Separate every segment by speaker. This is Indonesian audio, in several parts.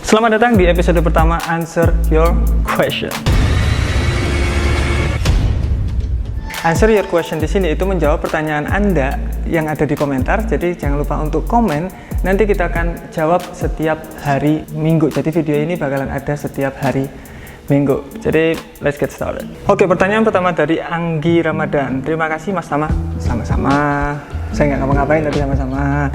Speaker 1: Selamat datang di episode pertama Answer Your Question. Answer Your Question di sini itu menjawab pertanyaan Anda yang ada di komentar. Jadi jangan lupa untuk komen. Nanti kita akan jawab setiap hari Minggu. Jadi video ini bakalan ada setiap hari Minggu. Jadi let's get started. Oke, pertanyaan pertama dari Anggi Ramadan. Terima kasih Mas Tama. Sama-sama. Saya nggak ngapa-ngapain tadi sama-sama.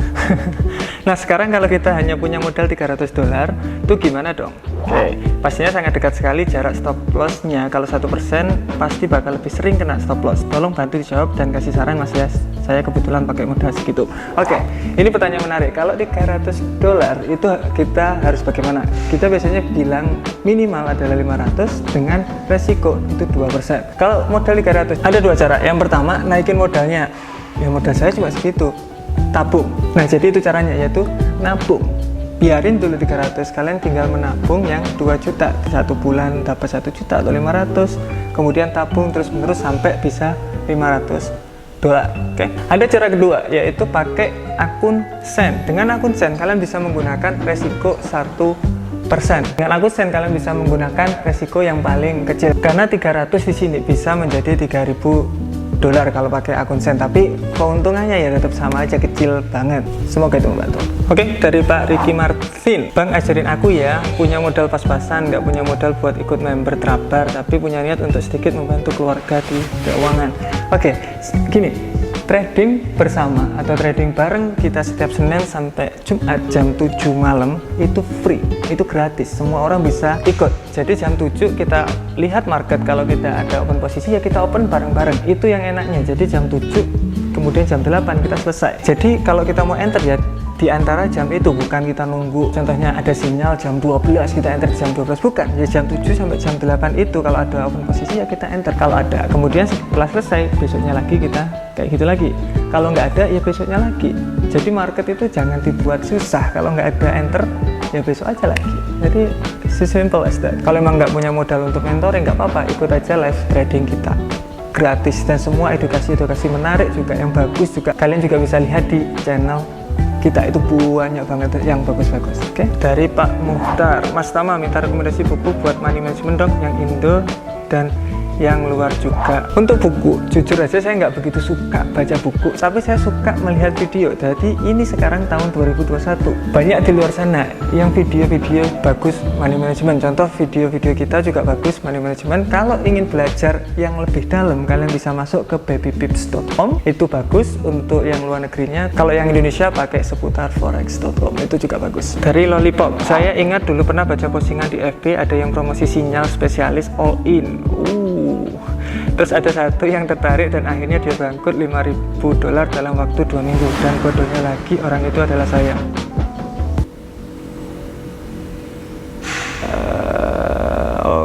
Speaker 1: Nah, sekarang kalau kita hanya punya modal $300, itu gimana dong? Oke, pastinya sangat dekat sekali jarak stop loss-nya. Kalau 1% pasti bakal lebih sering kena stop loss. Tolong bantu dijawab dan kasih saran Mas ya. Saya kebetulan pakai modal segitu. Oke, ini pertanyaan menarik. Kalau $300 itu kita harus bagaimana? Kita biasanya bilang minimal adalah 500 dengan resiko itu 2%. Kalau modal 300, ada dua cara. Yang pertama, naikin modalnya. Ya modal saya cuma segitu, tabung. Nah jadi itu caranya, yaitu nabung. Biarin dulu 300, kalian tinggal menabung yang 2 juta, 1 bulan dapat 1 juta atau 500, kemudian tabung terus menerus sampai bisa $500. Oke. Ada cara kedua, yaitu pakai akun Sen. Dengan akun Sen kalian bisa menggunakan resiko 1%. Dengan akun Sen kalian bisa menggunakan resiko yang paling kecil. Karena 300 di sini bisa menjadi $3.000 kalau pakai akun Sen, tapi keuntungannya ya tetap sama aja, kecil banget. Semoga itu membantu. Oke, dari Pak Ricky Martin. Bang, ajarin aku ya, punya modal pas-pasan, nggak punya modal buat ikut member Trabar, tapi punya niat untuk sedikit membantu keluarga di keuangan. Oke, gini, trading bersama atau trading bareng kita setiap Senin sampai Jumat jam 7 malam itu free, itu gratis, semua orang bisa ikut. Jadi jam 7 kita lihat market, kalau kita ada open posisi ya kita open bareng-bareng, itu yang enaknya. Jadi jam 7 kemudian jam 8 kita selesai. Jadi kalau kita mau enter ya di antara jam itu, bukan kita nunggu contohnya ada sinyal jam 12 kita enter jam 12, bukan ya, jam 7 sampai jam 8 itu kalau ada open posisi ya kita enter kalau ada, kemudian setelah selesai besoknya lagi kita kayak gitu lagi, kalau nggak ada ya besoknya lagi. Jadi market itu jangan dibuat susah, kalau nggak ada enter ya besok aja lagi. Jadi simple as that. Kalau emang nggak punya modal untuk mentoring nggak apa-apa, ikut aja live trading kita gratis, dan semua edukasi menarik juga, yang bagus juga kalian juga bisa lihat di channel kita, itu banyak banget yang bagus-bagus. Oke, dari Pak Muhtar. Mas Tama minta rekomendasi buku buat money management dong, yang Indo dan yang luar juga. Untuk buku, jujur aja saya nggak begitu suka baca buku, tapi saya suka melihat video. Jadi ini sekarang tahun 2021, banyak di luar sana yang video-video bagus money management. Contoh video-video kita juga bagus money management. Kalau ingin belajar yang lebih dalam, kalian bisa masuk ke babypips.com, itu bagus. Untuk yang luar negerinya, kalau yang Indonesia pakai seputar forex.com, itu juga bagus. Dari Lollipop, saya ingat dulu pernah baca postingan di FB ada yang promosi sinyal spesialis all in. Terus ada satu yang tertarik dan akhirnya dia bangkrut $5.000 dalam waktu 2 minggu, dan bodohnya lagi orang itu adalah saya.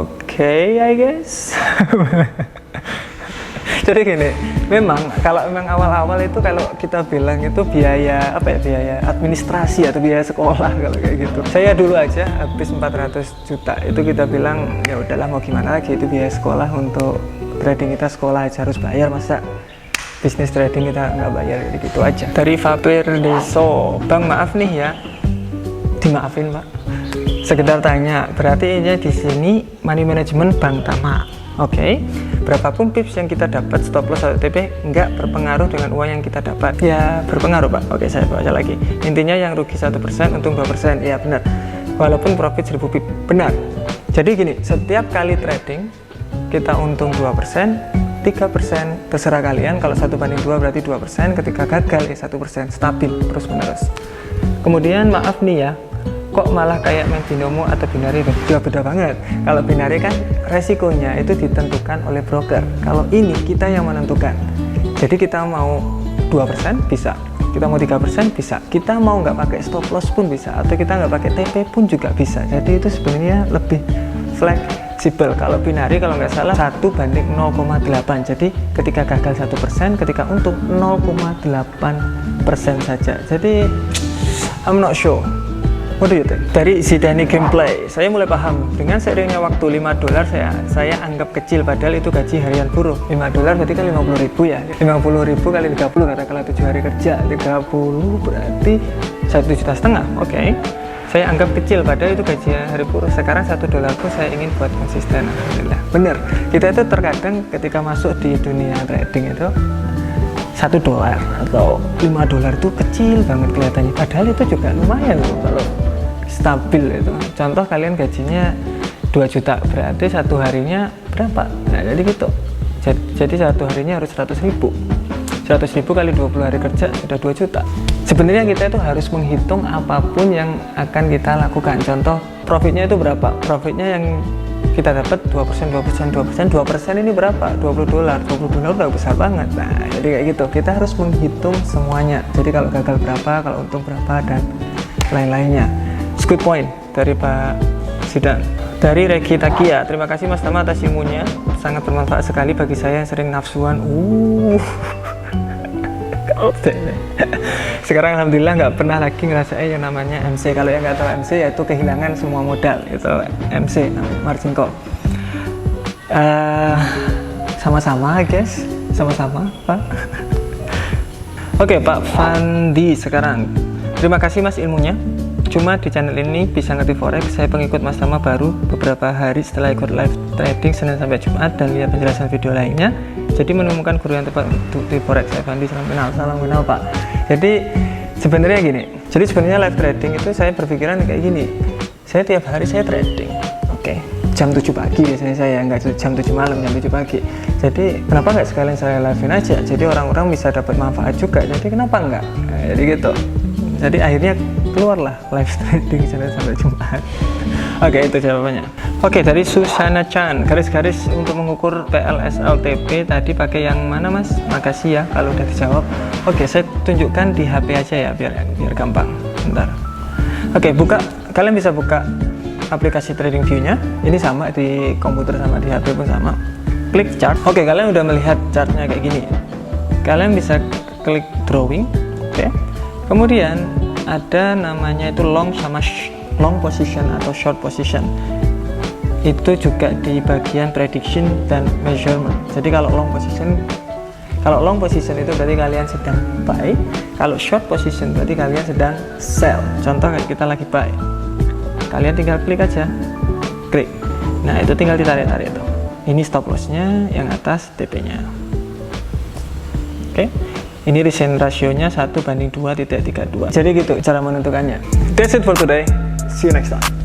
Speaker 1: Oke, I guess. Jadi gini, memang kalau memang awal-awal itu kalau kita bilang itu biaya apa ya, biaya administrasi atau biaya sekolah kalau kayak gitu. Saya dulu aja habis 400 juta, itu kita bilang ya udahlah mau gimana lagi, itu biaya sekolah. Untuk trading kita sekolah aja harus bayar, masa bisnis trading kita nggak bayar, gitu aja. Dari Fabir Deso, Bang maaf nih ya, dimaafin Pak. Sekedar tanya, berarti ini di sini money management Bang Tama. Oke, berapapun pips yang kita dapat, stop loss atau TP nggak berpengaruh dengan uang yang kita dapat. Ya berpengaruh Pak. Oke, saya baca lagi. Intinya yang rugi 1%, untung 2%. Ya benar. Walaupun profit 1000 pip. Benar. Jadi gini, setiap kali trading kita untung 2%, 3%, terserah kalian. Kalau 1/2 berarti 2%, ketika gagal ya 1%, stabil terus menerus. Kemudian maaf nih ya, kok malah kayak main binomo atau binari? Ya beda banget. Kalau binari kan resikonya itu ditentukan oleh broker, kalau ini kita yang menentukan. Jadi kita mau 2% bisa, kita mau 3% bisa, kita mau nggak pakai stop loss pun bisa, atau kita nggak pakai TP pun juga bisa. Jadi itu sebenarnya lebih fleksibel. Kalau binari kalau nggak salah 1/0,8. Jadi ketika gagal 1%, ketika untung 0,8% saja. Jadi I'm not sure. What do you think? Dari Zidane Gameplay, saya mulai paham. Dengan seiringnya waktu $5 saya anggap kecil, padahal itu gaji harian buruh. $5 berarti kan 50.000 ya. 50.000 kali 30 katakanlah 7 hari kerja. 30 berarti 1,5 juta. Oke. saya anggap kecil, padahal itu gaji hari buruh. Sekarang $1 pun saya ingin buat konsisten. Alhamdulillah. Bener, kita itu terkadang ketika masuk di dunia trading itu $1 atau $5 itu kecil banget kelihatannya, padahal itu juga lumayan loh kalau stabil itu. Contoh kalian gajinya 2 juta, berarti satu harinya berapa? Nah, jadi gitu. Jadi satu harinya harus 100.000 kali 20 hari kerja sudah 2 juta. Sebenarnya kita itu harus menghitung apapun yang akan kita lakukan. Contoh, profitnya itu berapa? Profitnya yang kita dapat 2% ini berapa? $20 udah besar banget. Nah, jadi kayak gitu. Kita harus menghitung semuanya. Jadi kalau gagal berapa, kalau untung berapa, dan lain-lainnya. Good point dari Pak Sidan. Dari Regi Takia, terima kasih Mas Tama atas ilmunya, sangat bermanfaat sekali bagi saya yang sering nafsuan. Sekarang alhamdulillah nggak pernah lagi ngerasain yang namanya MC. Kalau yang nggak tahu MC yaitu kehilangan semua modal, itu MC, margin call. Sama-sama guys, sama-sama Pak. Oke, Pak Fandi sekarang. Terima kasih Mas ilmunya. Cuma di channel ini bisa ngerti forex. Saya pengikut Mas Tama baru beberapa hari setelah ikut live trading Senin sampai Jumat dan lihat penjelasan video lainnya. Jadi menemukan guru yang tepat untuk di forex. Saya Fandi, salam kenal Pak. Jadi sebenarnya gini. Jadi sebenarnya live trading itu saya berpikiran kayak gini. Saya tiap hari saya trading. Oke. Jam 7 pagi biasanya saya, nggak jam 7 malam, jam 7 pagi. Jadi kenapa nggak sekalian saya live-in aja? Jadi orang-orang bisa dapat manfaat juga. Jadi kenapa nggak? Nah, jadi gitu. Jadi akhirnya keluarlah live trading Senin sampai Jumat. Oke, itu jawabannya. Oke, dari Susana Chan, garis-garis untuk mengukur PLSLTP tadi pakai yang mana Mas? Makasih ya kalau udah dijawab. Oke, saya tunjukkan di HP aja ya biar gampang. Bentar. Oke, kalian bisa buka aplikasi TradingView-nya. Ini sama di komputer sama di HP pun sama. Klik chart. Oke, kalian udah melihat chartnya kayak gini. Kalian bisa klik drawing. Oke. Kemudian ada namanya itu long sama long position atau short position. Itu juga di bagian prediction dan measurement. Jadi kalau long position itu berarti kalian sedang buy. Kalau short position berarti kalian sedang sell. Contoh kayak kita lagi buy. Kalian tinggal klik aja. Klik. Nah, itu tinggal ditarik-tarik itu. Ini stop loss-nya, yang atas TP-nya. Oke. Ini recent rasionya 1:2.32. Jadi gitu cara menentukannya. That's it for today. See you next time.